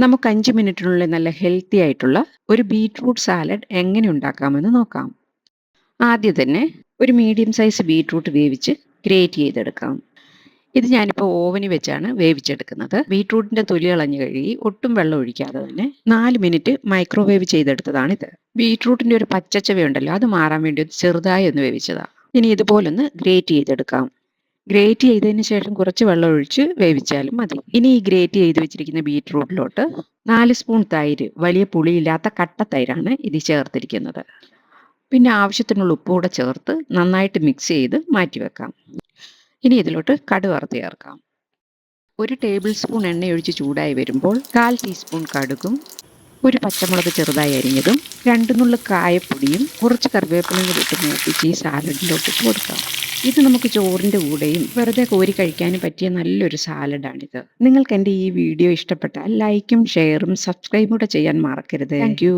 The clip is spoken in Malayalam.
നമുക്ക് 5 മിനിറ്റിനുള്ളിൽ നല്ല ഹെൽത്തി ആയിട്ടുള്ള ഒരു ബീറ്റ്റൂട്ട് സാലഡ് എങ്ങനെ ഉണ്ടാക്കാമെന്ന് നോക്കാം. ആദ്യം തന്നെ ഒരു മീഡിയം സൈസ് ബീറ്റ്റൂട്ട് വേവിച്ച് ഗ്രേറ്റ് ചെയ്തെടുക്കാം. ഇത് ഞാനിപ്പോൾ ഓവനിൽ വെച്ചാണ് വേവിച്ചെടുക്കുന്നത്. ബീറ്റ്റൂട്ടിന്റെ തൊലി കളഞ്ഞു കഴുകി ഒട്ടും വെള്ളം ഒഴിക്കാതെ തന്നെ 4 മിനിറ്റ് മൈക്രോവേവ് ചെയ്തെടുത്തതാണിത്. ബീറ്റ്റൂട്ടിന്റെ ഒരു പച്ചച്ചവയുണ്ടല്ലോ, അത് മാറാൻ വേണ്ടി ചെറുതായി ഒന്ന് വേവിച്ചതാണ്. ഇനി ഇതുപോലൊന്ന് ഗ്രേറ്റ് ചെയ്തെടുക്കാം. ഗ്രേറ്റ് ചെയ്തതിന് ശേഷം കുറച്ച് വെള്ളം ഒഴിച്ച് വേവിച്ചാലും മതി. ഇനി ഈ ഗ്രേറ്റ് ചെയ്ത് വെച്ചിരിക്കുന്ന ബീറ്റ്റൂട്ടിലോട്ട് 4 സ്പൂൺ തൈര്, വലിയ പുളിയില്ലാത്ത കട്ട തൈരാണ് ഇത് ചേർത്തിരിക്കുന്നത്. പിന്നെ ആവശ്യത്തിനുള്ള ഉപ്പ് കൂടെ ചേർത്ത് നന്നായിട്ട് മിക്സ് ചെയ്ത് മാറ്റി വെക്കാം. ഇനി ഇതിലോട്ട് കടുക് വറുത്ത് ചേർക്കാം. 1 ടേബിൾ സ്പൂൺ എണ്ണയൊഴിച്ച് ചൂടായി വരുമ്പോൾ 1/4 ടീസ്പൂൺ കടുകും, ഒരു പച്ചമുളക് ചെറുതായി അരിഞ്ഞതും, 2 നുള്ള് കായപ്പൊടിയും കുറച്ച് കറിവേപ്പിലയും കൂടി ഇട്ട് മൂപ്പിച്ച് ഈ സാലഡിലോട്ട് കൊടുക്കാം. ഇത് നമുക്ക് ചോറിൻ്റെ കൂടെയും വെറുതെ കോരി കഴിക്കാനും പറ്റിയ നല്ലൊരു സാലഡാണിത്. നിങ്ങൾക്ക് എൻ്റെ ഈ വീഡിയോ ഇഷ്ടപ്പെട്ടാൽ ലൈക്കും ഷെയറും സബ്സ്ക്രൈബും കൂടെ ചെയ്യാൻ മറക്കരുത്. Thank you.